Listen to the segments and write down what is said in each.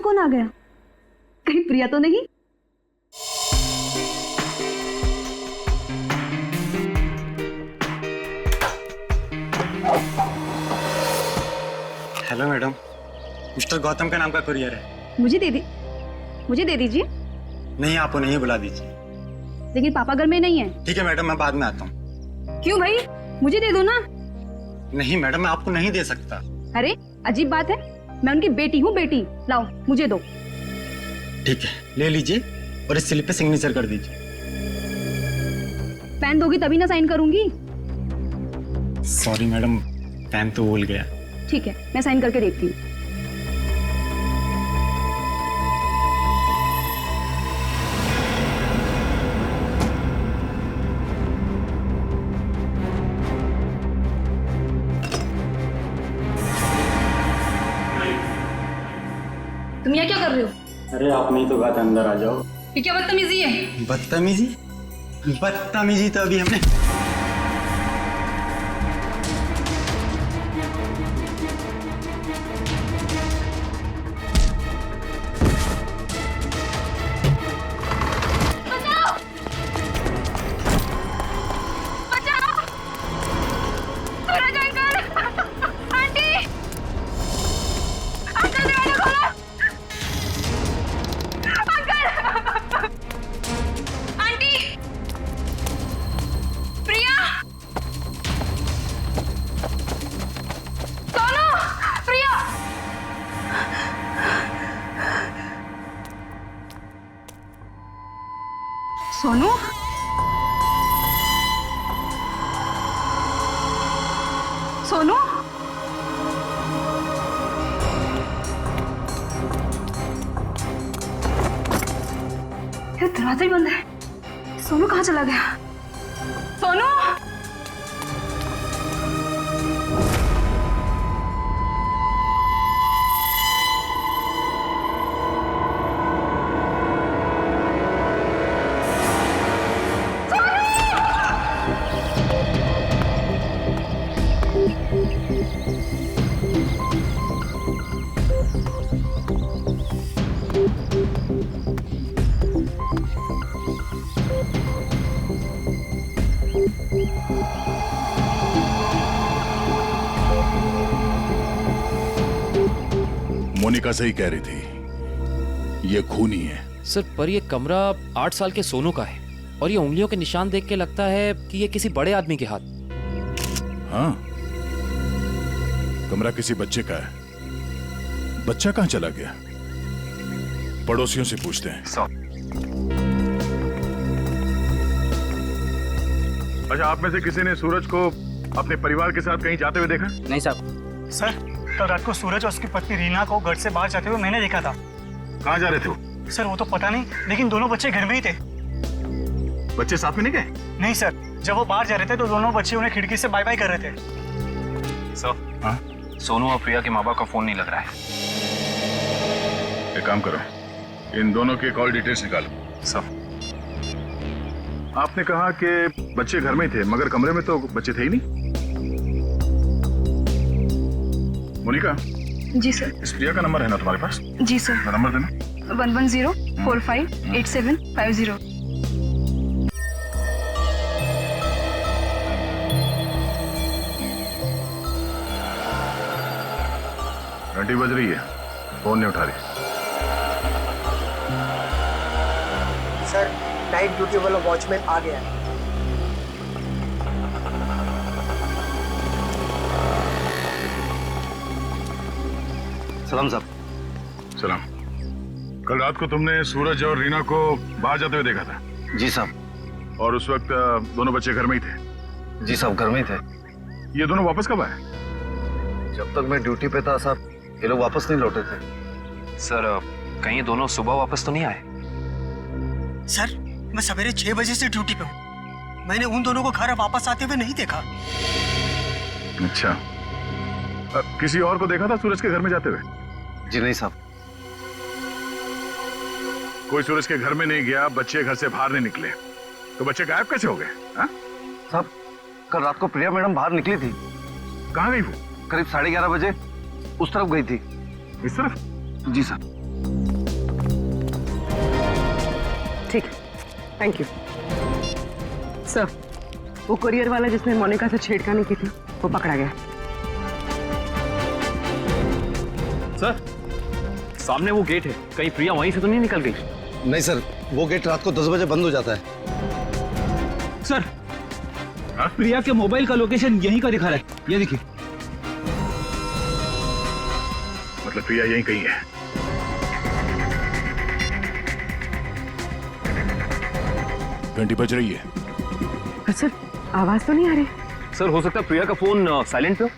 कौन आ गया? कहीं प्रिया तो नहीं? हेलो मैडम, मिस्टर गौतम का नाम का कुरियर है। मुझे दे दीजिए। नहीं, आप उन्हें ही बुला दीजिए। लेकिन पापा घर में नहीं है। ठीक है मैडम, मैं बाद में आता हूँ। क्यों भाई, मुझे दे दो ना। नहीं मैडम, मैं आपको नहीं दे सकता। अरे अजीब बात है, मैं उनकी बेटी हूँ, बेटी। लाओ मुझे दो। ठीक है, ले लीजिए और इस स्लिप पे सिग्नेचर कर दीजिए। पेन दोगी तभी ना साइन करूंगी। सॉरी मैडम, पेन तो भूल गया। ठीक है, मैं साइन करके देखती हूँ। तुम यहाँ क्या कर रहे हो? अरे आप नहीं तो बात, अंदर आ जाओ। ये क्या बदतमीजी है? बदतमीजी तो अभी हमने सोनू, सोनू, ये दरवाजा ही बंद है। सोनू कहाँ चला गया? सोनू, मोनिका सही कह रही थी, ये खूनी है। सर, पर ये कमरा 8 साल के सोनू का है और ये उंगलियों के निशान देख के लगता है कि ये किसी बड़े आदमी के हाथ। हाँ, कमरा किसी बच्चे का है। बच्चा कहाँ चला गया? पड़ोसियों से पूछते हैं। अच्छा, आप में से किसी ने सूरज को अपने परिवार के साथ कहीं जाते हुए देखा? नहीं साहब। सर, कल रात को सूरज और उसकी पत्नी रीना को घर से बाहर जाते हुए मैंने देखा था। कहाँ जा रहे थे वो? सर, वो तो पता नहीं, लेकिन दोनों बच्चे घर में ही थे। बच्चे साथ में नहीं गए? नहीं सर, जब वो बाहर जा रहे थे तो दोनों बच्चे उन्हें खिड़की से बाय बाय कर रहे थे। सर, हाँ? सोनू और प्रिया के माँ बाप का फोन नहीं लग रहा है। एक काम करो, इन दोनों के कॉल डिटेल्स निकालो। सर, आपने कहा कि बच्चे घर में ही थे, मगर कमरे में तो बच्चे थे ही नहीं। मोनिका, जी सर। इस प्रिया का नंबर है ना तुम्हारे पास? जी सर। नंबर देना। 110458750। घंटी बज रही है, फोन नहीं उठा रही। सर, नाइट ड्यूटी वाला वॉचमैन आ गया है। सलाम साहब। सलाम। कल रात को तुमने सूरज और रीना को बाहर जाते हुए देखा था? जी साहब। और उस वक्त दोनों बच्चे घर में ही थे? जी साहब, घर में ही थे। ये दोनों वापस कब आए? जब तक मैं ड्यूटी पे था साहब, ये लोग वापस नहीं लौटे थे। सर, कहीं ये दोनों सुबह वापस तो नहीं आए? सर, मैं सवेरे 6 बजे से ड्यूटी पे हूँ। मैंने उन दोनों को घर वापस आते हुए नहीं देखा। अच्छा, किसी और को देखा था सूरज के घर में जाते हुए? जी नहीं साहब। कोई सूरज के घर में नहीं गया, बच्चे घर से बाहर नहीं निकले, तो बच्चे गायब कैसे हो गए? साहब, कल रात को प्रिया मैडम बाहर निकली थी। कहाँ गई वो? करीब 11:30 बजे उस तरफ गई थी। इस तरफ? जी साहब। ठीक है, थैंक यू सर। वो कुरियर वाला जिसने मोनिका से छेड़खानी की थी वो पकड़ा गया। सर, सामने वो गेट है, कहीं प्रिया वहीं से तो नहीं निकल गई? नहीं सर, वो गेट रात को 10 बजे बंद हो जाता है। सर, प्रिया के मोबाइल का लोकेशन यहीं का दिखा रहा है, ये देखिए। मतलब प्रिया यहीं कहीं है। घंटी बज रही है। पर सर आवाज तो नहीं आ रही। सर, हो सकता है प्रिया का फोन साइलेंट पे हो।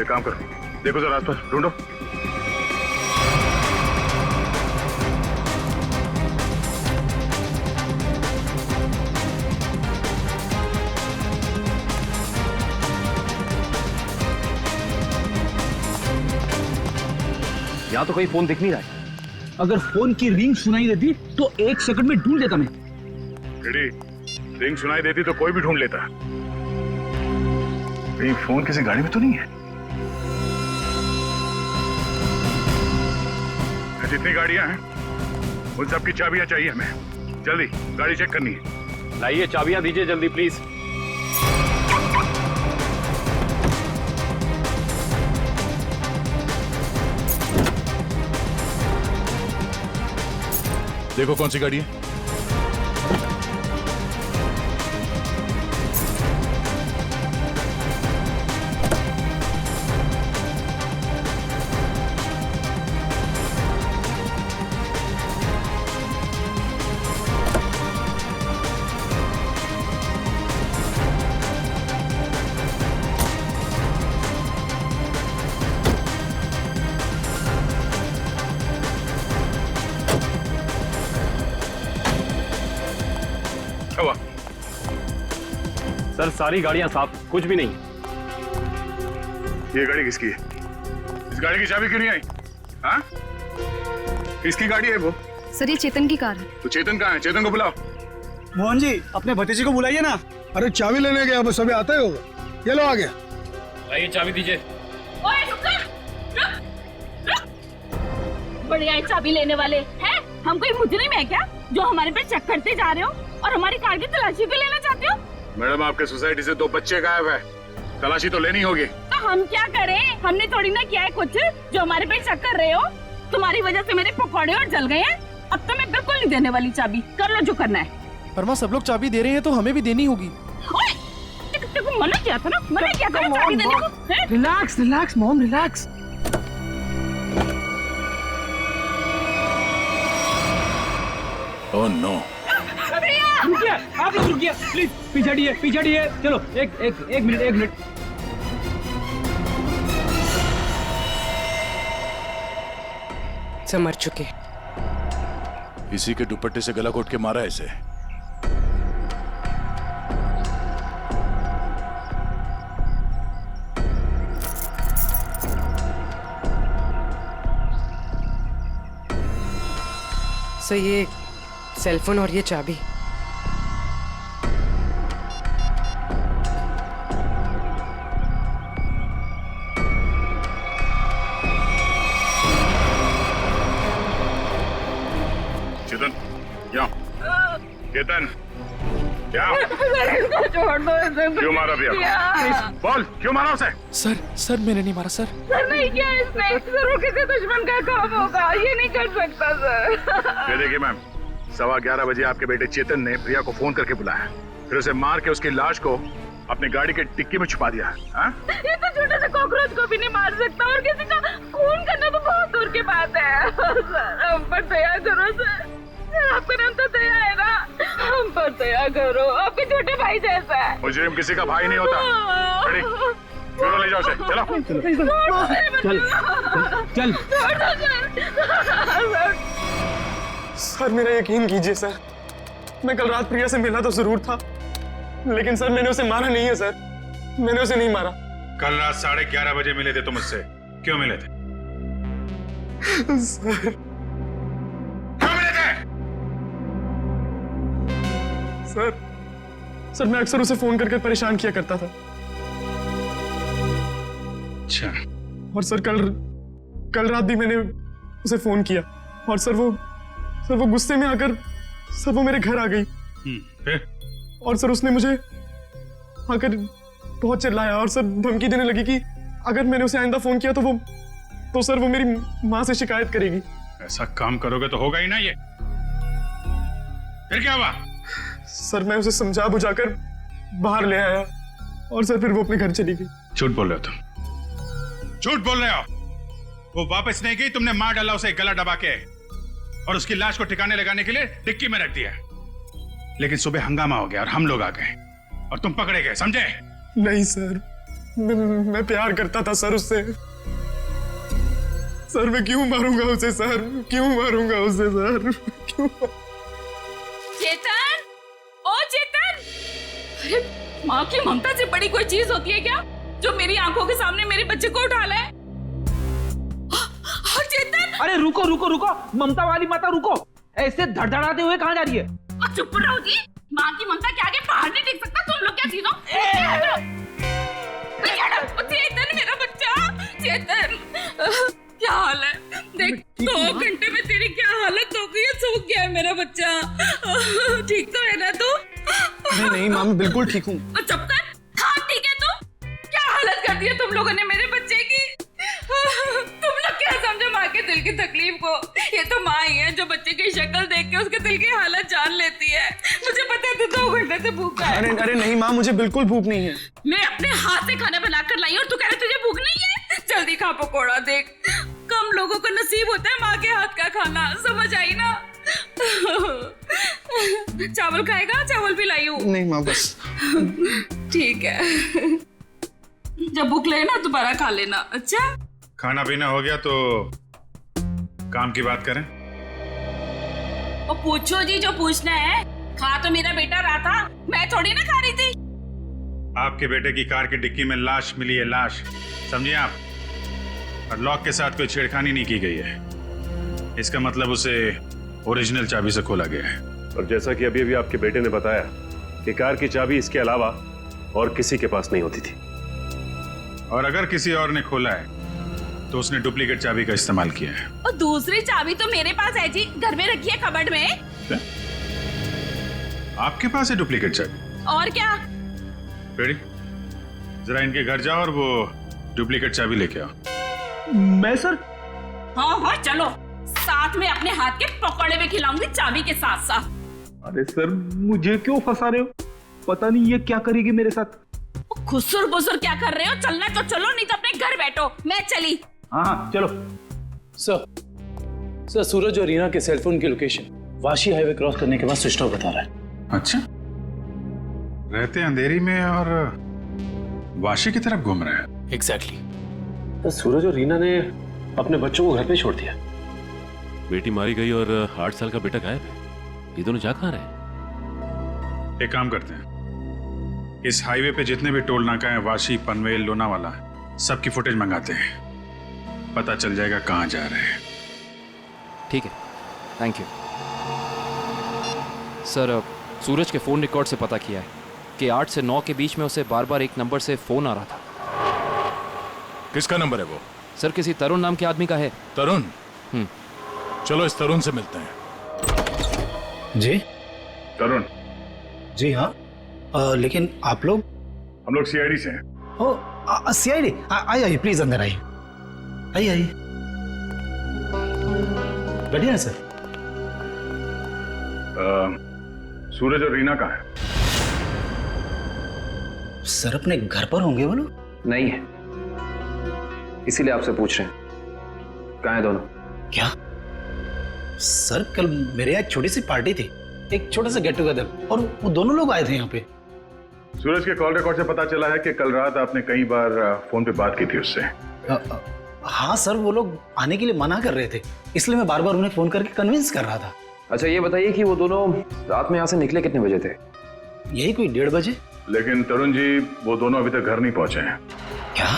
एक काम करो, देखो जरा आसपास ढूंढो। यहाँ तो कहीं फोन दिख नहीं रहा है। अगर फोन की रिंग सुनाई देती तो 1 सेकंड में ढूंढ लेता मैं। रिंग सुनाई देती तो कोई भी ढूंढ लेता। कहीं फोन किसी गाड़ी में तो नहीं है? जितनी गाड़ियां हैं उन सब की चाबियां चाहिए हमें। जल्दी गाड़ी चेक करनी है। लाइए, चाबियां दीजिए जल्दी प्लीज। देखो कौन सी गाड़ी है। हुआ? सर, सारी गाड़ियां साफ, कुछ भी नहीं। ये गाड़ी किसकी है? इस गाड़ी की चाबी क्यों नहीं आई? हाँ? किसकी गाड़ी है वो? सर ये चेतन की कार है। तो चेतन कहाँ है? चेतन को बुलाओ। मोहन जी, अपने भतीजे को बुलाइए ना। अरे चाबी लेने गया, बस अभी आता ही होगा। ये लो आ गया। लाइए, चाबी दीजिए। ओए रुक जा, रुक। बढ़िया है चाबी लेने वाले हैं। हम कोई मुजरिम है क्या जो हमारे पे चेक करते जा रहे हो और हमारी कार की तलाशी भी लेना चाहते हो? मैडम, आपके सोसाइटी से 2 बच्चे गायब है, तलाशी तो लेनी होगी। तो हम क्या करें? हमने थोड़ी ना किया है कुछ जो हमारे पे शक कर रहे हो। तुम्हारी वजह से मेरे पकौड़े और जल गए हैं। अब तो मैं बिल्कुल नहीं देने वाली चाबी। कर लो जो करना है। पर माँ, सब लोग चाबी दे रहे हैं तो हमें भी देनी होगी। तेको मना किया था ना, मना किया था ना चाबी देने को। Relax relax mom, relax. Oh no. रुकिए, आप लोग रुकिए प्लीज। पीछे हटिए। चलो एक मिनट। सब मर चुके। इसी के दुपट्टे से गला घोट के मारा इसे। सो ये सेलफोन और ये चाबी। चेतन, यहाँ। चेतन, यहाँ। छोड़ दो इसे। क्यों मारा प्रिया को? बोल, क्यों मारा उसे? सर मैंने नहीं मारा सर। सर नहीं किया इसने। जरूर किसी दुश्मन का काम होगा, ये नहीं कर सकता सर। ये देखिए मैम, 11:15 बजे आपके बेटे चेतन ने प्रिया को फोन करके बुलाया, फिर उसे मार के उसकी लाश को अपनी गाड़ी के डिक्की में छुपा दिया। हाँ? ये तो छोटे से कॉकरोच को भी नहीं मार सकता और किसी का खून करना तो बहुत दूर की बात है। सर हम पर दया करो सर, आपका नाम तो दया है ना, हम पर दया करो। आपके छोटे भाई जैसा है। मुजरिम किसी का भाई नहीं होता। रेडी? चलो ले जाओ उसे, चलो। चल। सर मेरा यकीन कीजिए सर, मैं कल रात प्रिया से मिला तो जरूर था, लेकिन सर मैंने उसे मारा नहीं है सर। मैंने उसे नहीं मारा। कल रात 11:30 बजे मिले थे तुम मुझसे, क्यों मिले थे? सर क्यों मिले थे? सर मैं अक्सर उसे फोन करके परेशान किया करता था। अच्छा। और सर कल रात भी मैंने उसे फोन किया और सर वो गुस्से में आकर सर वो मेरे घर आ गई फिर? और सर उसने मुझे आकर बहुत चिल्लाया और सर धमकी देने लगी कि अगर मैंने उसे आइंदा फोन किया तो सर वो मेरी माँ से शिकायत करेगी। ऐसा काम करोगे तो होगा ही ना ये। फिर क्या हुआ? सर मैं उसे समझा बुझाकर बाहर ले आया और सर फिर वो अपने घर चली गई। झूठ बोल रहे हो तुम, झूठ बोल रहे हो। वो वापस नहीं गई, तुमने मार डाला उसे गला दबा के और उसकी लाश को ठिकाने लगाने के लिए डिक्की में रख दिया। लेकिन सुबह हंगामा हो गया और हम लोग आ गए और तुम पकड़े गए, समझे? नहीं सर, मैं प्यार करता था सर उससे। सर मैं क्यों मारूंगा उसे सर, क्यों मारूंगा उसे सर, क्यों? चेतन, ओ चेतन! अरे माँ की ममता से बड़ी कोई चीज होती है क्या जो मेरी आंखों के सामने मेरे बच्चे को उठा ले? और चेतन! अरे रुको रुको रुको, ममता वाली माता रुको, ऐसे धड़धड़ाते हुए कहाँ जा रही है? चुप रहो जी, माँ की ममता के आगे बाहर नहीं टिक सकता। तुम लोग क्या चीजों? चेतन मेरा बच्चा, चेतन क्या हाल है? देख 2 घंटे में तेरी क्या हालत हो गई है, सूख गया है मेरा बच्चा। ठीक तो है ना तू? नहीं माँ मैं बिल्कुल ठीक हूँ। चुप कर। हाँ ठीक है तू? क्या हालत कर दी है तुम लोगों ने मेरे बच्चे की? तुम लोग क्या समझो माँ के दिल की तकलीफ को? ये तो माँ ही है जो बच्चे की शक्ल देख के उसके दिल की हालत जान लेती है। मुझे पता है तू 2 घंटे से भूखा है। अरे नहीं माँ, मुझे बिल्कुल भूख नहीं है। मैं अपने हाथ से खाना बनाकर लाई और तू कह रहे तुझे भूख नहीं है? जल्दी खा पकोड़ा। देख कम लोगों को नसीब होता है माँ के हाथ का खाना, समझ आई ना? चावल खाएगा? चावल भी लाई हूँ। नहीं माँ बस। ठीक है, जब भूख लगे ना दोबारा खा लेना। अच्छा खाना पीना हो गया तो काम की बात करें। और पूछो जी जो पूछना है। खा तो मेरा बेटा रहा था, मैं थोड़ी ना खा रही थी। आपके बेटे की कार की डिक्की में लाश मिली है, लाश, समझिए आप। और लॉक के साथ कोई छेड़खानी नहीं की गई है। इसका मतलब उसे ओरिजिनल चाबी से खोला गया है। और जैसा कि अभी आपके बेटे ने बताया कि कार की चाबी इसके अलावा और किसी के पास नहीं होती थी। और अगर किसी और ने खोला है तो उसने डुप्लीकेट चाबी का इस्तेमाल किया है। और दूसरी चाबी तो मेरे पास है जी, घर में रखी है कबर्ड में। क्या? आपके पास है डुप्लीकेट चाबी? और क्या? बेटी जरा इनके घर जाओ और वो डुप्लीकेट चाबी लेके आओ। मैं सर? हाँ चलो, साथ में अपने हाथ के पकौड़े भी खिलाऊंगी चाबी के साथ साथ। अरे सर मुझे क्यों फंसा रहे हो? पता नहीं ये क्या करेगी मेरे साथ। खुसुर बुसुर क्या कर रहे हो? चलना तो चलो, नहीं तो अपने घर बैठो। मैं चली। हाँ चलो। सर सूरज और रीना के सेलफोन की लोकेशन वाशी हाईवे क्रॉस करने के बाद स्विच ऑफ बता रहा है। अच्छा, रहते अंधेरी में और वाशी की तरफ घूम रहे हैं। एग्जैक्टली। तो सूरज और रीना ने अपने बच्चों को घर पे छोड़ दिया। बेटी मारी गई और 8 साल का बेटा गायब है। ये दोनों जा कहाँ रहे? एक काम करते हैं, इस हाईवे पे जितने भी टोल नाका हैं, वाशी, पनवेल, लोनावाला, सबकी फुटेज मंगाते हैं। पता चल जाएगा कहाँ जा रहे हैं। ठीक है, थैंक यू सर। सूरज के फोन रिकॉर्ड से पता किया है कि 8 से 9 के बीच में उसे बार बार एक नंबर से फोन आ रहा था। किसका नंबर है वो? सर किसी तरुण नाम के आदमी का है। तरुण? चलो इस तरुण से मिलते हैं। जी तरुण? जी हाँ, लेकिन आप लोग? हम लोग सीआईडी से हैं। ओ सीआईडी? आइए प्लीज अंदर आइए। आइए बैठिए ना सर। सूरज और रीना कहाँ है? सर अपने घर पर होंगे वो लोग। नहीं है, इसीलिए आपसे पूछ रहे हैं कहाँ है दोनों। क्या सर, कल मेरे यहाँ एक छोटी सी पार्टी थी, एक छोटा सा गेट टुगेदर, और वो दोनों लोग आए थे यहाँ पे। सूरज के कॉल रिकॉर्ड से पता चला है कि कल रात आपने कई बार फोन पे बात की थी उससे। हाँ सर, वो लोग आने के लिए मना कर रहे थे, इसलिए मैं बार बार उन्हें फोन करके कन्विंस कर रहा था। अच्छा ये बताइए कि वो दोनों रात में यहाँ से निकले कितने बजे थे? यही कोई 1:30 बजे। लेकिन तरुण जी, वो दोनों अभी तक घर नहीं पहुंचे हैं। क्या?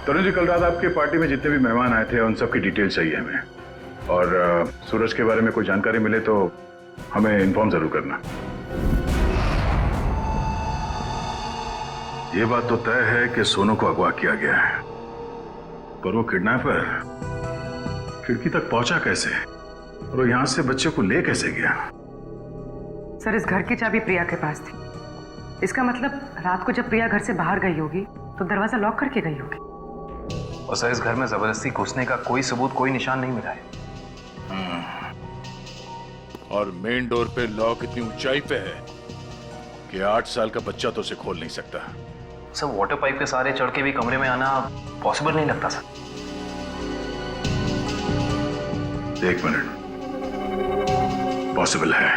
तरुण जी, कल रात आपके पार्टी में जितने भी मेहमान आए थे उन सब की डिटेल चाहिए हमें, और सूरज के बारे में कोई जानकारी मिले तो हमें इन्फॉर्म जरूर करना। ये बात तो तय है कि सोनू को अगवा किया गया है, पर वो किडनैपर खिड़की तक पहुंचा कैसे, और वो यहां से बच्चे को ले कैसे गया? सर इस घर की चाबी प्रिया के पास थी। इसका मतलब रात को जब प्रिया घर से बाहर गई होगी तो दरवाजा लॉक करके गई होगी। और सर इस घर में जबरदस्ती घुसने का कोई सबूत, कोई निशान नहीं मिला है। और मेन डोर पे लॉक इतनी ऊंचाई पे है कि 8 साल का बच्चा तो उसे खोल नहीं सकता। सर वाटर पाइप के सहारे चढ़ के भी कमरे में आना पॉसिबल नहीं लगता सर। 1 मिनट, पॉसिबल है।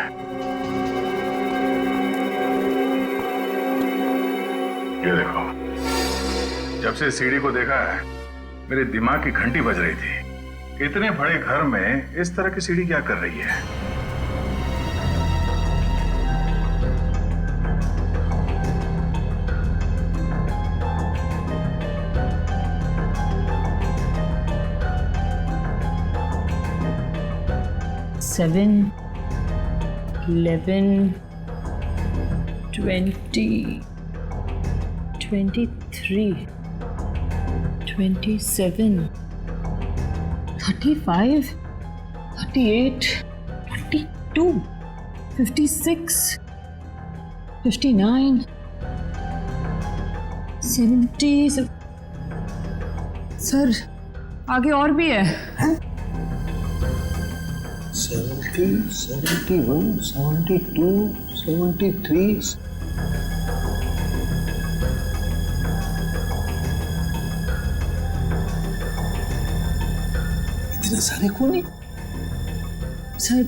ये देखो, जब से सीढ़ी को देखा है मेरे दिमाग की घंटी बज रही थी। इतने बड़े घर में इस तरह की सीढ़ी क्या कर रही है? Seven, 11, 20, 23, 27, 35, 38, 42, 56, 59, 70। सर आगे और भी है। 70, 71, 72, 73। इतने सारे कोने? सर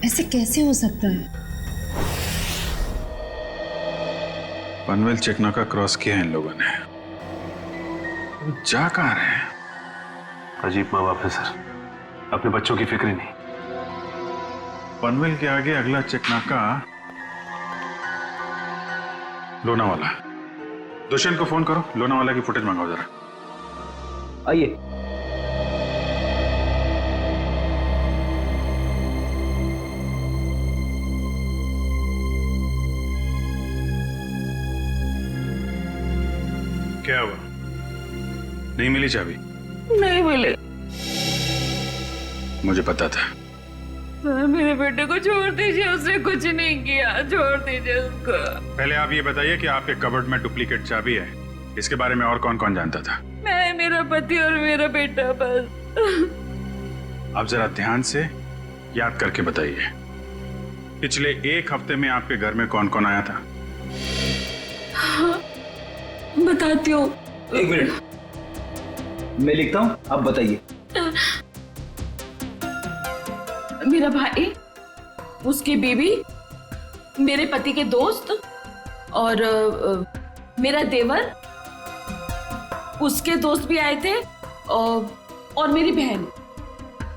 ऐसे कैसे हो सकता है? पनवेल चेकनाका क्रॉस किया है इन लोगों ने। जा कहां रहे हैं? अजीब माँ बाप है सर, अपने बच्चों की फिक्र ही नहीं। पनवेल के आगे अगला चेकनाका लोनावाला। दुष्यंत को फोन करो, लोनावाला की फुटेज मंगाओ जरा। आइए। क्या हुआ? नहीं मिली चाबी? नहीं मिले। मुझे पता था। सर मेरे बेटे को छोड़ दीजिए, उसने कुछ नहीं किया, छोड़ दीजिए उसको। पहले आप ये बताइए कि आपके कबर्ड में डुप्लीकेट चाबी है, इसके बारे में और कौन कौन जानता था? मैं, मेरा पति और मेरा बेटा बस। आप जरा ध्यान से याद करके बताइए, पिछले 1 हफ्ते में आपके घर में कौन कौन आया था? हाँ, बताती हूँ। 1 मिनट, मैं लिखता हूँ, आप बताइए। मेरा भाई, उसकी बीवी, मेरे पति के दोस्त और मेरा देवर, उसके दोस्त भी आए थे और मेरी बहन।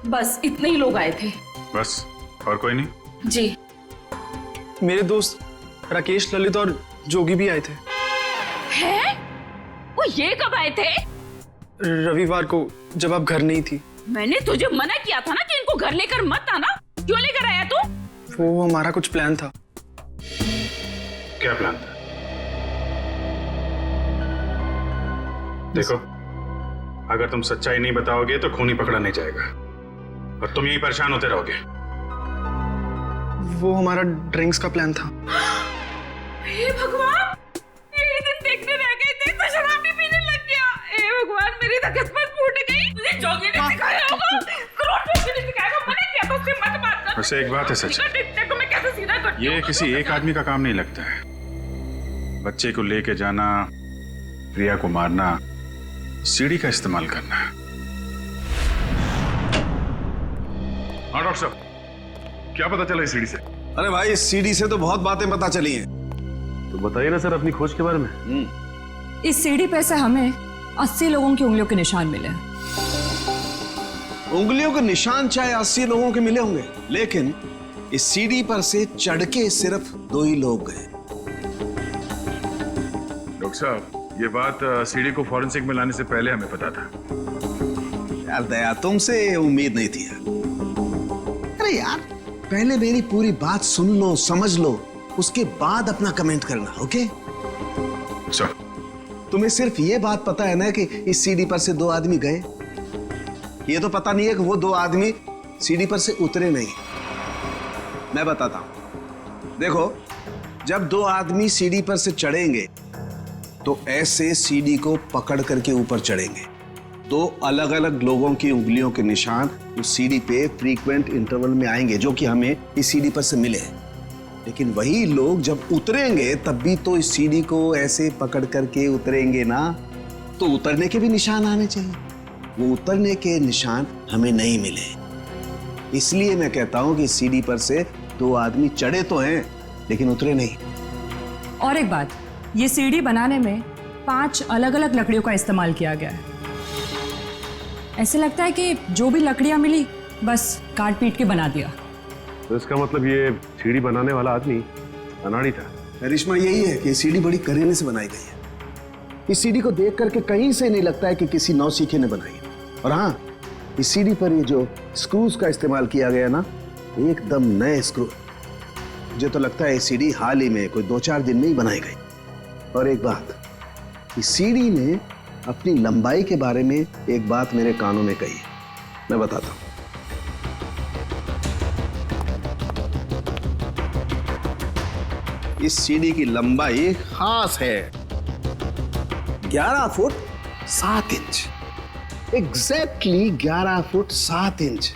बस इतने ही लोग आए थे। बस, और कोई नहीं? जी। मेरे दोस्त राकेश, ललित और जोगी भी आए थे। हैं? वो ये कब आए थे? रविवार को, जब आप घर नहीं थी। मैंने तुझे मना किया था ना कि इनको घर लेकर मत आना। क्यों लेकर आया तू? वो हमारा कुछ प्लान था। क्या प्लान था? देखो, अगर तुम सच्चाई नहीं बताओगे तो खून ही पकड़ा नहीं जाएगा और तुम यही परेशान होते रहोगे। वो हमारा ड्रिंक्स का प्लान था। हे भगवान, यही दिन देखने रह गए थे तो शराब भी पीने लग गया। हे भगवान, मेरी तो किस्मत फूट गई। मुझे जोगी ने सिखाया होगा, करोड़पति ने सिखाया होगा। मैंने क्या तो उससे मत बात कर। वैसे एक बात है सच, देखो मैं कैसे सीधा करती हूं। ये किसी एक आदमी का काम नहीं लगता है। बच्चे को लेके जाना, प्रिया को मारना, सीढ़ी का इस्तेमाल करना। हाँ डॉक्टर साहब, क्या पता चला इस सीढ़ी से? अरे भाई, इस सीढ़ी से तो बहुत बातें पता चली हैं। तो बताइए ना सर अपनी खोज के बारे में। इस सीढ़ी पे से हमें 80 लोगों की उंगलियों के निशान मिले। उंगलियों के निशान चाहे 80 लोगों के मिले होंगे, लेकिन इस सीढ़ी पर से चढ़ के सिर्फ 2 ही लोग गए। डॉक्टर साहब, ये बात सीढ़ी को फॉरेंसिक में लाने से पहले हमें पता था। यार दया, तुमसे उम्मीद नहीं थी यार। अरे यार, पहले मेरी पूरी बात सुन लो, समझ लो, उसके बाद अपना कमेंट करना, ओके? सर, तुम्हें सिर्फ ये बात पता है ना कि इस सीढ़ी पर से 2 आदमी गए। ये तो पता नहीं है कि वो 2 आदमी सीढ़ी पर से उतरे नहीं। मैं बताता हूं, देखो, जब दो आदमी सीढ़ी पर से चढ़ेंगे तो ऐसे सीढ़ी को पकड़ करके ऊपर चढ़ेंगे। दो अलग अलग लोगों की उंगलियों के निशान उस सीढ़ी पे फ्रीक्वेंट इंटरवल में आएंगे, जो कि हमें इस सीढ़ी पर से मिले। लेकिन वही लोग जब उतरेंगे तब भी तो इस सीढ़ी को ऐसे पकड़ करके उतरेंगे ना, तो उतरने के भी निशान आने चाहिए। वो उतरने के निशान हमें नहीं मिले। इसलिए मैं कहता हूं कि सीढ़ी पर से दो आदमी चढ़े तो हैं लेकिन उतरे नहीं। और एक बात, ये सीढ़ी बनाने में 5 अलग अलग लकड़ियों का इस्तेमाल किया गया है। ऐसे लगता है कि जो भी लकड़ियां मिली बस काट पीट के बना दिया। तो इसका मतलब ये सीढ़ी बनाने वाला आदमी अनाड़ी था। करिश्मा यही है कि सीढ़ी बड़ी करीने से बनाई गई है। इस सीढ़ी को देख करके कहीं से नहीं लगता है कि किसी नौसीखे ने बनाई है। और हाँ, इस सीढ़ी पर ये जो स्क्रूज का इस्तेमाल किया गया ना, एकदम नए स्क्रू। मुझे तो लगता है ये सीढ़ी हाल ही में कोई 2-4 दिन में ही बनाई गई। और एक बात, इस सीढ़ी ने अपनी लंबाई के बारे में एक बात मेरे कानों में कही है, मैं बताता हूं। इस सीढ़ी की लंबाई खास है 11 foot 7 inch. Exactly 11 foot 7 inch.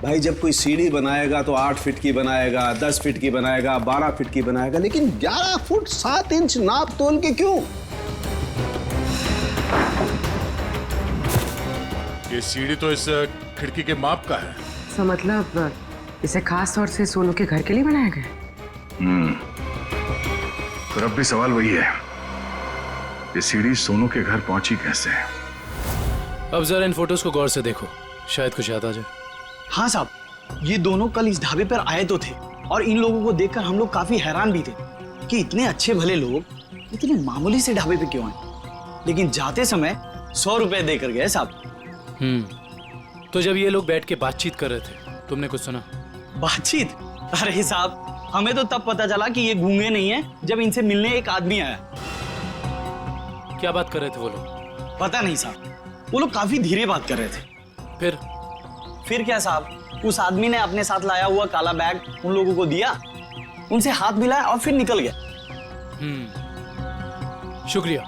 भाई, जब कोई सीढ़ी बनाएगा तो 8 फीट की बनाएगा, 10 फीट की बनाएगा, 12 फीट की बनाएगा, लेकिन 11 फुट 7 इंच नाप तोल के क्यों? ये सीढ़ी तो इस खिड़की के माप का है। तो मतलब इसे खास तौर से सोनू के घर के लिए बनाया गया? पर अब भी सवाल वही है, ये सीढ़ी सोनू के घर पहुंची कैसे? अब जरा इन फोटोज को गौर से देखो, शायद कुछ याद आ जाए। हाँ साहब, ये दोनों कल इस ढाबे पर आए तो थे और इन लोगों को देखकर हम लोग काफी हैरान भी थे कि इतने अच्छे भले लोग इतने मामूली से ढाबे पे क्यों आए, लेकिन जाते समय 100 रुपए देकर गए साहब। तो जब ये लोग बैठ के बातचीत कर रहे थे, तुमने कुछ सुना? बातचीत? अरे साहब, हमें तो तब पता चला कि ये गूंगे नहीं है जब इनसे मिलने एक आदमी आया। क्या बात कर रहे थे वो लोग? पता नहीं साहब, वो लोग काफी धीरे बात कर रहे थे। फिर क्या साहब, उस आदमी ने अपने साथ लाया हुआ काला बैग उन लोगों को दिया, उनसे हाथ मिलाया और फिर निकल गया। शुक्रिया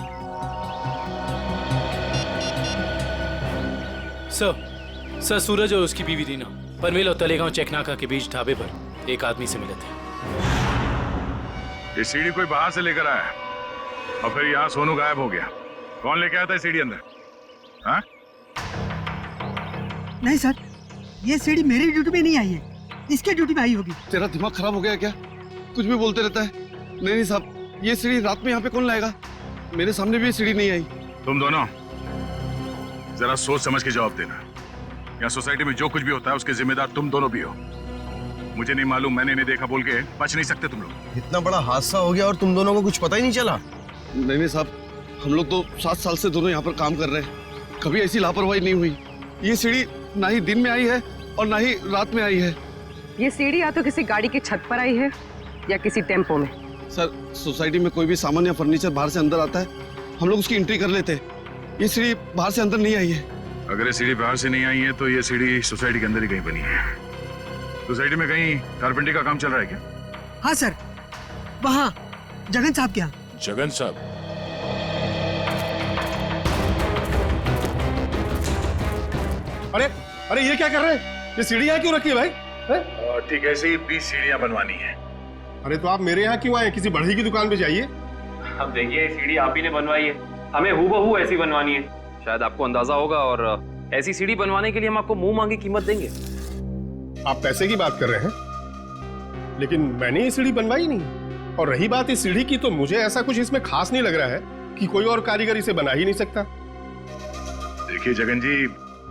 सर। सूरज और उसकी बीवी रीना पनवेल और तलेगांव चेकनाका के बीच ढाबे पर एक आदमी से मिले थे। ये सीढ़ी कोई बाहर से लेकर आया और फिर यहाँ सोनू गायब हो गया। कौन लेके आया था सीढ़ी अंदर? हाँ? नहीं सर, ये सीढ़ी मेरी ड्यूटी में नहीं आई है, इसके ड्यूटी में आई होगी। तेरा दिमाग खराब हो गया क्या? कुछ भी बोलते रहता है। नहीं साहब, ये सीढ़ी रात में यहाँ पे कौन लाएगा? मेरे सामने भी ये सीढ़ी नहीं आई। तुम दोनों जरा सोच समझ के जवाब देना। यहाँ सोसाइटी में जो कुछ भी होता है उसके जिम्मेदार तुम दोनों भी हो। मुझे नहीं मालूम, मैंने नहीं देखा बोल के बच नहीं सकते तुम लोग। इतना बड़ा हादसा हो गया और तुम दोनों को कुछ पता ही नहीं चला? नहीं साहब, हम लोग तो 7 साल से दोनों यहाँ पर काम कर रहे हैं, कभी ऐसी लापरवाही नहीं हुई। ये सीढ़ी ना ही दिन में आई है और ना ही रात में आई है। ये सीढ़ी या तो किसी गाड़ी की छत पर आई है या किसी टेम्पो में। सर, सोसाइटी में कोई भी सामान या फर्नीचर बाहर से अंदर आता है, हम लोग उसकी एंट्री कर लेते हैं। ये सीढ़ी बाहर से अंदर नहीं आई है। अगर ये सीढ़ी बाहर से नहीं आई है तो ये सीढ़ी सोसाइटी के अंदर ही कहीं बनी है। सोसाइटी में कहीं कारपेंटरी का काम चल रहा है क्या? हाँ सर, वहाँ जगन साहब के यहाँ। जगन साहब? अरे अरे, ये क्या कर रहे हैं? ये सीढ़ी यहाँ क्यों रखी है भाई? ठीक है, ऐसे ही 20 सीढ़ियाँ बनवानी है। अरे तो आप मेरे यहाँ क्यों आए? किसी बढ़ई की दुकान पे जाइए। अब देखिए, सीढ़ी आप ही ने बनवाई है, हमें हूबहू ऐसी बनवानी है। शायद आपको अंदाजा होगा, और ऐसी सीढ़ी बनवाने के लिए हम आपको मुंह मांगी कीमत देंगे। आप पैसे की बात कर रहे हैं, लेकिन मैंने ये सीढ़ी बनवाई नहीं। और रही बात इस सीढ़ी की, तो मुझे ऐसा कुछ इसमें खास नहीं लग रहा है कि कोई और कारीगर इसे बना ही नहीं सकता। देखिए जगन जी,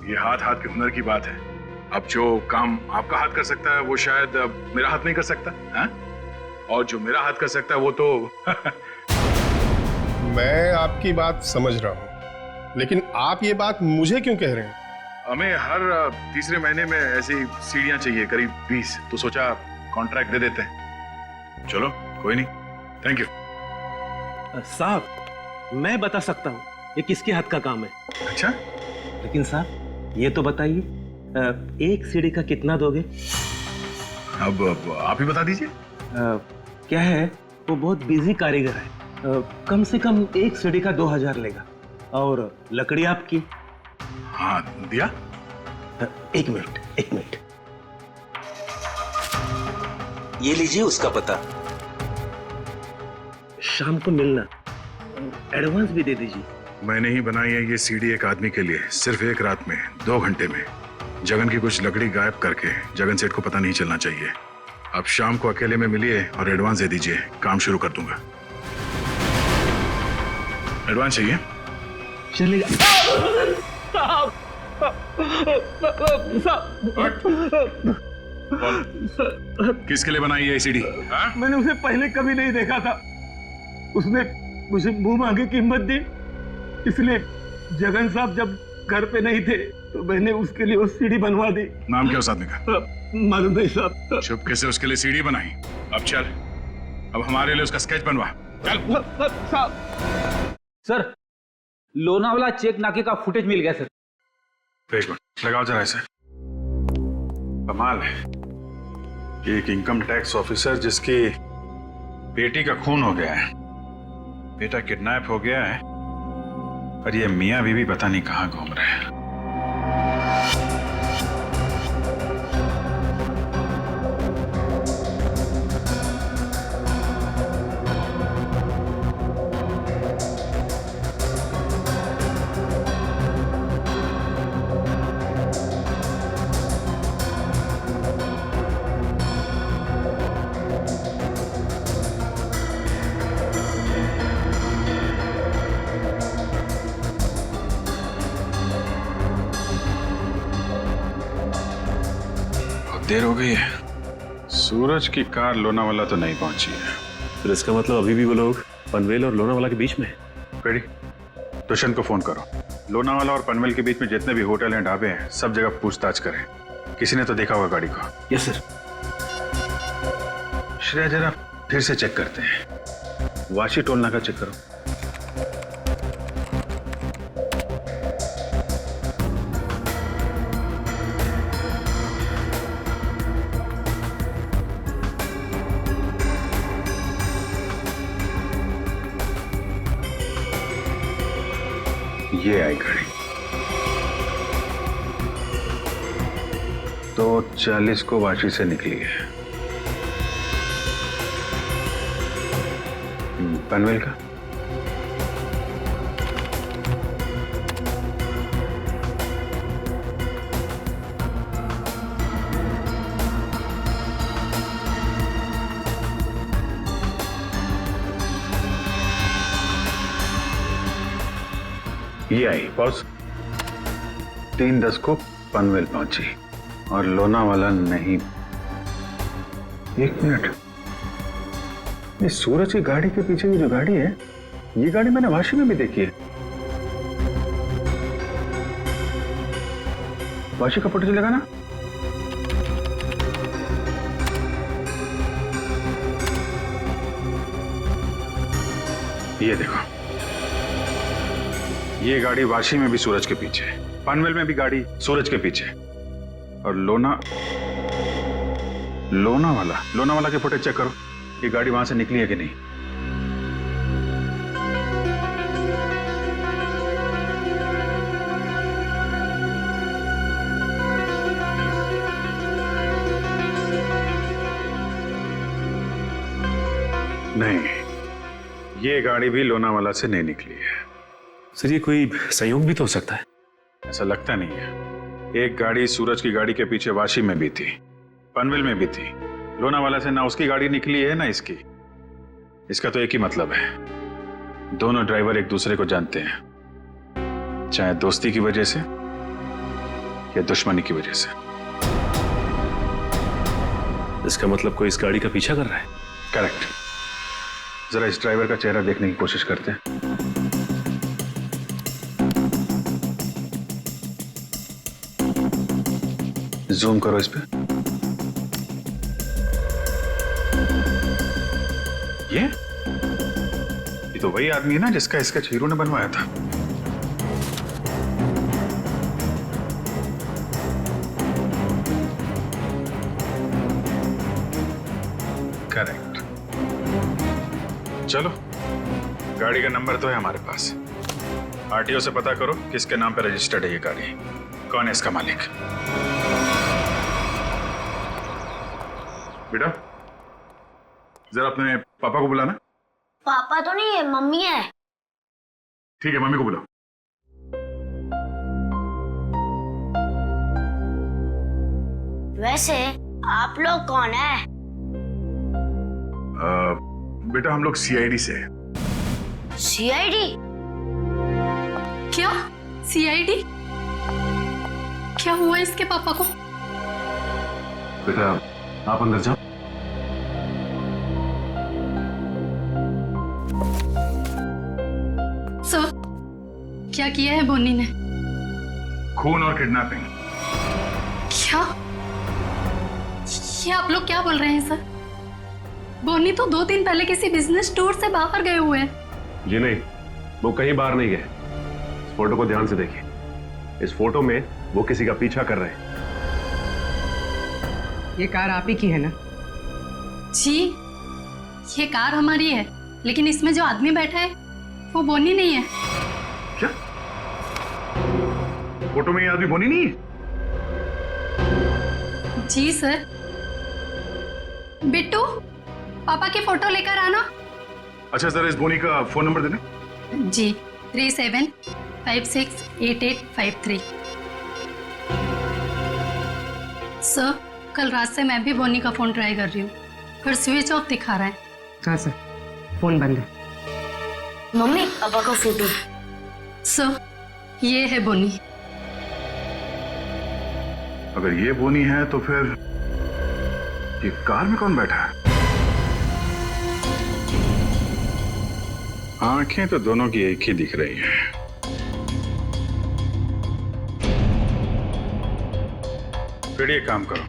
ये हाथ हाथ के हुनर की बात है। अब जो काम आपका हाथ कर सकता है वो शायद मेरा हाथ नहीं कर सकता है? और जो मेरा हाथ कर सकता है वो तो मैं आपकी बात समझ रहा हूँ, लेकिन आप ये बात मुझे क्यों कह रहे हैं? हमें हर तीसरे महीने में ऐसी सीढ़ियां चाहिए, करीब 20, तो सोचा कॉन्ट्रैक्ट दे देते हैं। चलो कोई नहीं, थैंक यू। साहब, मैं बता सकता हूँ ये किसके हाथ का काम है। अच्छा? लेकिन साहब ये तो बताइए, एक सीढ़ी का कितना दोगे? अब आप ही बता दीजिए। क्या है, वो बहुत बिजी कारीगर है, कम से कम एक सीढ़ी का 2000 लेगा। और लकड़ी आपकी? हाँ दिया। एक मिनट, ये लीजिए उसका पता। शाम को मिलना, एडवांस भी दे दीजिए। मैंने ही बनाई है ये सीढ़ी एक आदमी के लिए, सिर्फ एक रात में, 2 घंटे में। जगन की कुछ लकड़ी गायब करके जगन सेठ को पता नहीं चलना चाहिए। आप शाम को अकेले में मिलिए और एडवांस दे दीजिए, काम शुरू कर दूंगा। एडवांस चाहिए? चलेगा। किसके लिए बनाई है ये सीढ़ी? मैंने उसे पहले कभी नहीं देखा था, उसने मुझे मुंह मांगे कीमत दी, इसलिए जगन साहब जब घर पे नहीं थे तो मैंने उसके लिए वो सीढ़ी बनवा दी। नाम क्या उस आदमी का? मालूम नहीं साहब। चुपके से उसके लिए सीढ़ी बनाई। अब चल, अब हमारे लिए उसका स्केच बनवा। चल। सर, लोनावाला चेक नाके का फुटेज मिल गया सर। एक मिनट लगाओ जरा इसे। कमाल है, एक इनकम टैक्स ऑफिसर जिसकी बेटी का खून हो गया है, बेटा किडनैप हो गया है, और ये मियां बीवी पता नहीं कहां घूम रहे हैं। देर हो गई है, सूरज की कार लोनावाला तो नहीं पहुंची है। फिर इसका मतलब अभी भी वो लोग पनवेल और लोनावाला के बीच में है। रेडी, दुष्यंत को फोन करो। लोनावाला और पनवेल के बीच में जितने भी होटल हैं, ढाबे हैं, सब जगह पूछताछ करें। किसी ने तो देखा होगा गाड़ी को। Yes sir. श्रेया जरा फिर से चेक करते हैं, वाशी टोल नाका चेक करो। ये आई गाड़ी 2:40 को वाशी से निकली है। पनवेल का ये आई बॉस 3:10 को पनवेल पहुंची और लोनावाला नहीं। एक मिनट, ये सूरज की गाड़ी के पीछे की जो गाड़ी है, ये गाड़ी मैंने वाशी में भी देखी है। वाशी का फोटो चलेगा ना? ये देखो, ये गाड़ी वाशी में भी सूरज के पीछे, पनवेल में भी गाड़ी सूरज के पीछे, और लोनावाला के फुटेज चेक करो, ये गाड़ी वहां से निकली है कि नहीं। नहीं, ये गाड़ी भी लोनावाला से नहीं निकली है। सर, ये कोई संयोग भी तो हो सकता है। ऐसा लगता नहीं है। एक गाड़ी सूरज की गाड़ी के पीछे वाशी में भी थी, पनवेल में भी थी। लोनावाला से ना उसकी गाड़ी निकली है ना इसकी। इसका तो एक ही मतलब है, दोनों ड्राइवर एक दूसरे को जानते हैं, चाहे दोस्ती की वजह से या दुश्मनी की वजह से। इसका मतलब कोई इस गाड़ी का पीछा कर रहा है। करेक्ट। जरा इस ड्राइवर का चेहरा देखने की कोशिश करते हैं। जूम करो इस पे। ये तो वही आदमी है ना जिसका स्केच हीरो ने बनवाया था। चलो, गाड़ी का नंबर तो है हमारे पास। आरटीओ से पता करो किसके नाम पे रजिस्टर्ड है ये गाड़ी, कौन है इसका मालिक। बेटा, जरा अपने पापा को बुलाना। पापा तो नहीं है, मम्मी है। ठीक है, मम्मी को बुलाओ। वैसे आप लोग कौन है? बेटा, हम लोग सीआईडी से हैं। सीआईडी? क्या? सीआईडी? क्या हुआ इसके पापा को? बेटा, आप अंदर जाओ। सर, क्या किया है बोनी ने? खून और किडनैपिंग। क्या? ये आप लोग क्या बोल रहे हैं सर? बोनी तो 2 दिन पहले किसी बिजनेस टूर से बाहर गए हुए हैं। जी नहीं, वो कहीं बाहर नहीं गए। इस फोटो को ध्यान से देखिए। इस फोटो में वो किसी का पीछा कर रहे हैं। ये कार आप ही की है ना? जी, ये कार हमारी है, लेकिन इसमें जो आदमी बैठा है वो बोनी नहीं है। क्या? फोटो में ये आदमी बोनी नहीं है? जी सर। बिट्टू, पापा की फोटो लेकर आना। अच्छा, जरा इस बोनी का फोन नंबर देना। जी, 37568853। सर, कल रात से मैं भी बोनी का फोन ट्राई कर रही हूँ, पर स्विच ऑफ दिखा रहा है। हाँ सर, फोन बंद है। मम्मी, पापा का फोटो। सर, ये है बोनी। अगर ये बोनी है तो फिर ये कार में कौन बैठा है? आंखें तो दोनों की एक ही दिख रही हैं। फिर एक काम करो,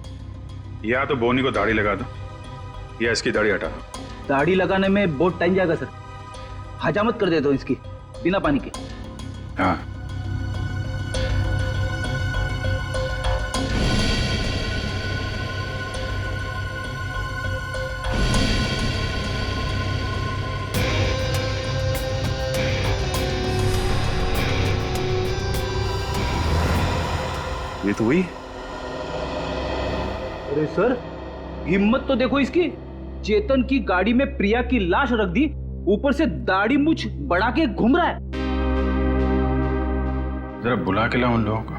या तो बोनी को दाढ़ी लगा दो या इसकी दाढ़ी हटा दो। दाढ़ी लगाने में बहुत टाइम जाएगा सर, हजामत कर देता हूँ इसकी बिना पानी के। हाँ, ये तो हुई। अरे सर, हिम्मत तो देखो इसकी। चेतन की गाड़ी में प्रिया की लाश रख दी, ऊपर से दाढ़ी मूछ बढ़ा के घूम रहा है। जरा बुला के लाओ उन लोगों को।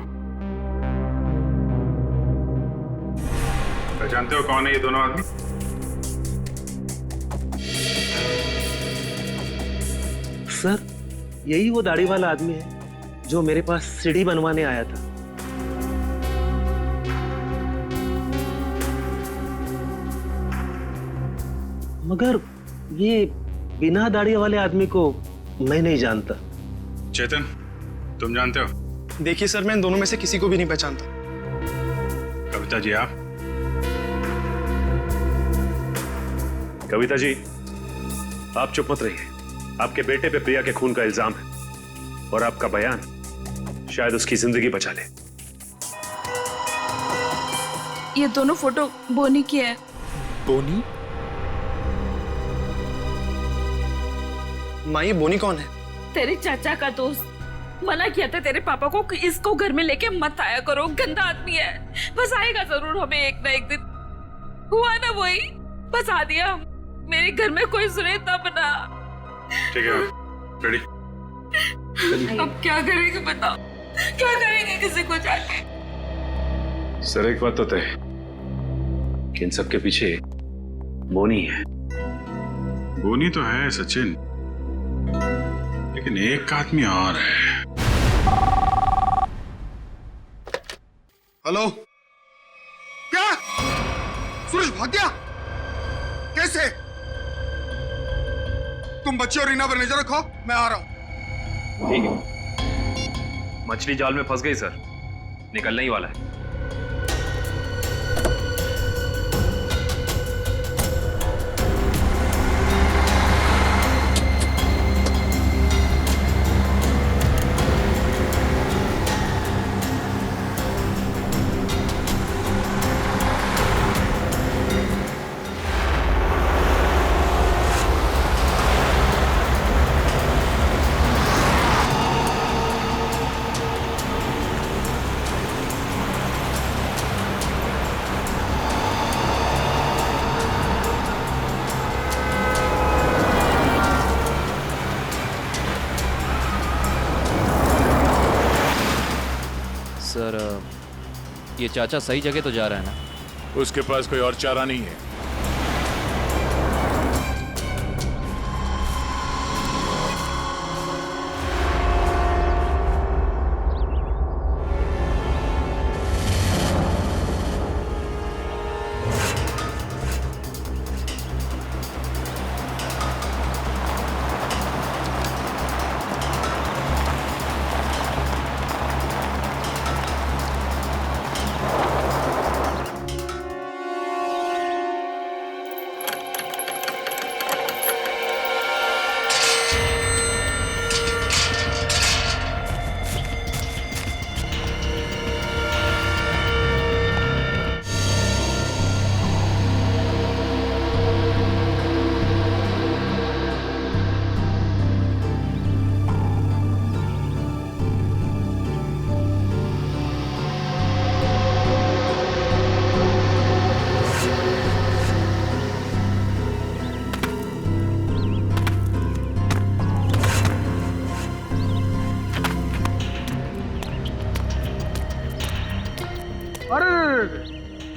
पहचानते हो कौन है ये दोनों आदमी? सर, यही वो दाढ़ी वाला आदमी है जो मेरे पास सीढ़ी बनवाने आया था। मगर ये बिना दाढ़ी वाले आदमी को मैं नहीं जानता। चेतन, तुम जानते हो? देखिए सर, मैं इन दोनों में से किसी को भी नहीं पहचानता। कविता जी, आप? कविता जी, आप चुप मत रहिए। आपके बेटे पे प्रिया के खून का इल्जाम है और आपका बयान शायद उसकी जिंदगी बचा ले। ये दोनों फोटो बोनी की है। बोनी? माँ, ये बोनी कौन है? तेरे चाचा का दोस्त। मना किया था तेरे पापा को कि इसको घर में लेके मत आया करो, गंदा आदमी है। बस आएगा जरूर हमें एक ना एक दिन। हुआ ना वही, बस आ दिया। मेरे घर में कोई सुने तब ना। ठीक है, रेडी? अब क्या करेंगे बताओ, क्या करेंगे किसी को जाके? सर, एक बात तो तय है कि इन सबके पीछे बोनी है। बोनी तो है सचिन, लेकिन एक आदमी और है। हेलो? क्या? सूरज भाग गया? कैसे? तुम बच्चे और रीना पर नजर रखो, मैं आ रहा हूं। ठीक है। मछली जाल में फंस गई सर, निकलने ही वाला है। सर ये चाचा सही जगह तो जा रहा है ना? उसके पास कोई और चारा नहीं है।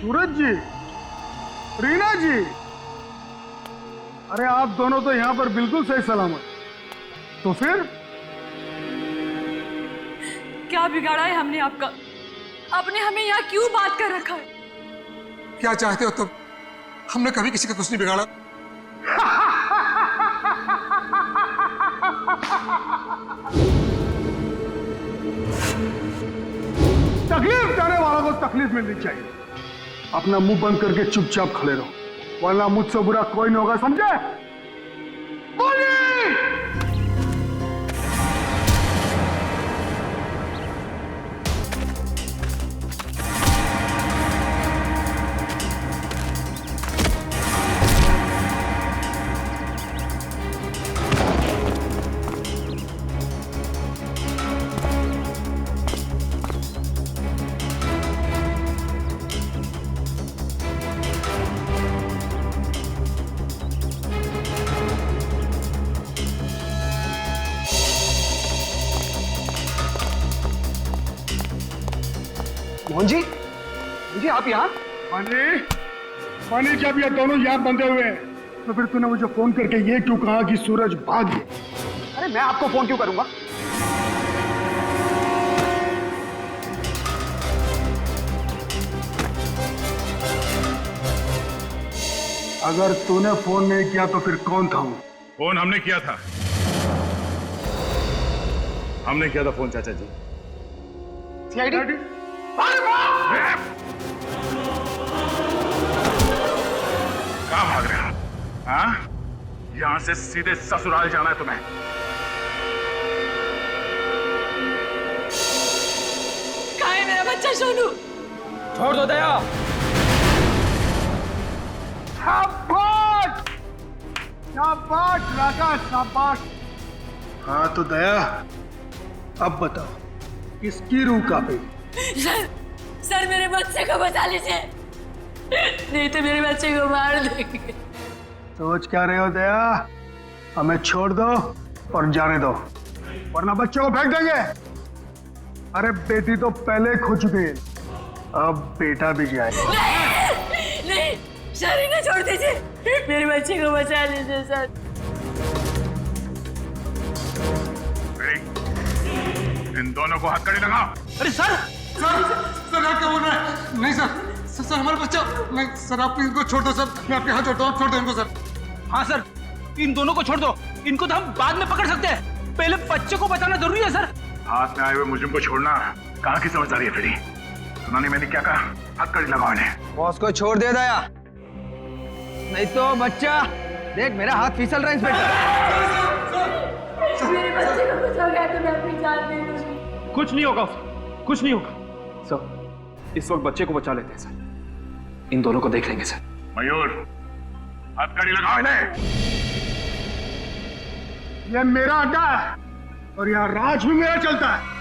सूरज जी, रीना जी, अरे आप दोनों तो यहाँ पर बिल्कुल सही सलामत। तो फिर क्या बिगाड़ा है हमने आपका? आपने हमें यहाँ क्यों बात कर रखा है? क्या चाहते हो तुम? हमने कभी किसी का कुछ नहीं बिगाड़ा। तकलीफ देने वालों को तकलीफ मिलनी चाहिए। अपना मुंह बंद करके चुपचाप खड़े रहो, वरना मुझसे बुरा कोई नहीं होगा, समझे? मोहन जी, जी आप यहाँ? मानी जब ये दोनों यहाँ बंधे हुए हैं, तो फिर तूने मुझे फोन करके ये क्यों कहा कि सूरज भाग गया? अरे मैं आपको फोन क्यों करूंगा? अगर तूने फोन नहीं किया तो फिर कौन था वो? फोन हमने किया था। हमने किया था फोन चाचा जी। सीआईडी? कहाँ भाग रहे हो? हाँ? यहां से सीधे ससुराल जाना है तुम्हें। कहाँ है मेरा बच्चा सोनू? छोड़ दो दया। शाबाश! शाबाश राजा, शाबाश। हाँ तो दया, अब बताओ किसकी रूह कांपेगी? सर मेरे बच्चे को बचा लीजिए, नहीं तो मेरे बच्चे को मार देंगे। सोच क्या रहे हो दया? हमें छोड़ दो और जाने दो, वरना बच्चों को फेंक देंगे। अरे बेटी तो पहले खो चुकी है, अब बेटा भी जाएगा। नहीं, सर इन्हें छोड़ दीजिए, मेरे बच्चे को बचा लीजिए सर। इन दोनों को हथकड़ी लगाओ। अरे सर! सर आप क्या बोल रहे हैं? नहीं सर हमारा बच्चा। नहीं सर, आप इनको छोड़ दो सर, मैं आपके हाथ जोड़ता हूँ, छोड़ दो इनको सर। हाँ सर, इन दोनों को छोड़ दो, इनको तो हम बाद में पकड़ सकते हैं, पहले बच्चे को बचाना जरूरी है सर। हाथ में आए हुए मुजरिम को छोड़ना कहाँ की समझदारी है फिर? सुना नहीं मैंने क्या कहा? हथकड़ी लगाओ इन्हें। बॉस को छोड़ दे दया, नहीं तो बच्चा देख मेरा हाथ फिसल रहा है इंस्पेक्टर। मेरे बच्चे को कुछ हो गया तो मैं अपनी जान दे दूंगी। कुछ नहीं होगा, कुछ नहीं होगा सर। इस वक्त बच्चे को बचा लेते हैं सर, इन दोनों को देख लेंगे सर। मयूर, हथकड़ी लगाओ इन्हें। ये मेरा अड्डा है और यहाँ राज भी मेरा चलता है।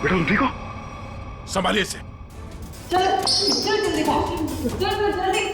बेटा तुम ठीक हो? संभालिए इसे। चल जल्दी चल जल्दी।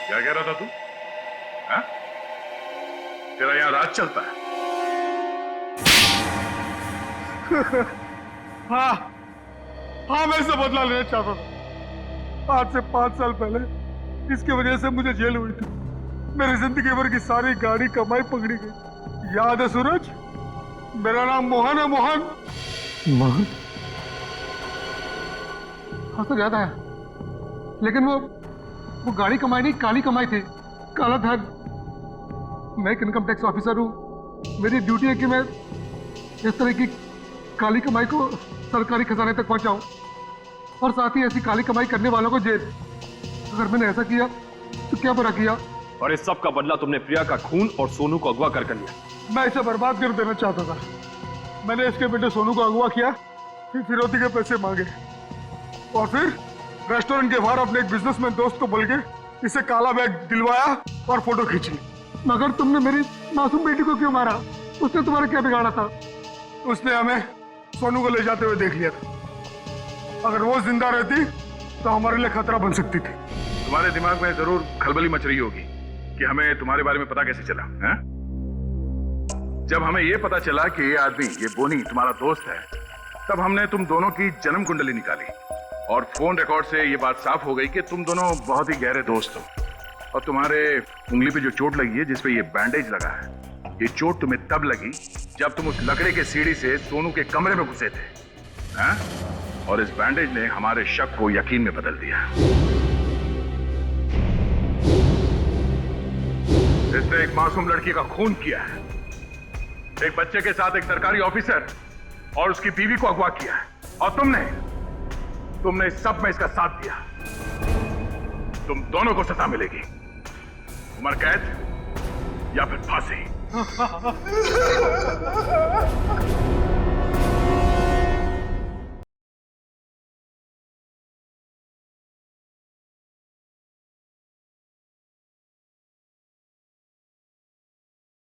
क्या कह रहा था तू? हाँ? तेरा यहाँ राज चलता है? हाँ हाँ, मैं इससे बदला लेना चाहता था। आज से 5 साल पहले इसकी वजह से मुझे जेल हुई थी। मेरी जिंदगी भर की सारी गाड़ी कमाई पकड़ी गई। याद है सूरज? मेरा नाम मोहन है। मोहन मोहन? हाँ सर, याद आया। लेकिन वो गाड़ी कमाई नहीं, काली कमाई थी। काला धन। मैं एक इनकम टैक्स ऑफिसर हूँ। मेरी ड्यूटी है कि मैं इस तरह की काली कमाई को सरकारी खजाने तक पहुंचाऊं और साथ ही ऐसी काली कमाई करने वालों को जेल। अगर मैंने ऐसा किया तो क्या बुरा किया? और इस सब का बदला तुमने प्रिया का खून और सोनू को अगवा कर लिया। मैं इसे बर्बाद कर देना चाहता था। मैंने इसके बेटे सोनू को अगवा किया, फिर फिरौती के पैसे मांगे और फिर रेस्टोरेंट के बाहर अपने एक बिजनेसमैन दोस्त को बोल के इसे काला बैग दिलवाया और फोटो खींच ली। मगर तुमने मेरी मासूम बेटी को क्यों मारा? उसने तुम्हारा क्या बिगाड़ा था? उसने हमें सोनू को ले जाते हुए देख लिया था। अगर वो जिंदा रहती तो हमारे लिए खतरा बन सकती थी। तुम्हारे दिमाग में जरूर खलबली मच रही होगी कि हमें तुम्हारे बारे में पता कैसे चला है? जब हमें ये पता चला कि ये आदमी, ये बोनी तुम्हारा दोस्त है, तब हमने तुम दोनों की जन्म कुंडली निकाली और फोन रिकॉर्ड से ये बात साफ हो गई कि तुम दोनों बहुत ही गहरे दोस्त हो। और तुम्हारे उंगली पे जो चोट लगी है, जिसपे ये बैंडेज लगा है, ये चोट तुम्हें तब लगी जब तुम उस लकड़े के सीढ़ी से सोनू के कमरे में घुसे थे। हाँ? और इस बैंडेज ने हमारे शक को यकीन में बदल दिया। इसने एक मासूम लड़की का खून किया है, एक बच्चे के साथ एक सरकारी ऑफिसर और उसकी बीवी को अगवा किया है, और तुमने इस सब में इसका साथ दिया। तुम दोनों को सजा मिलेगी, उम्र कैद या फिर फांसी।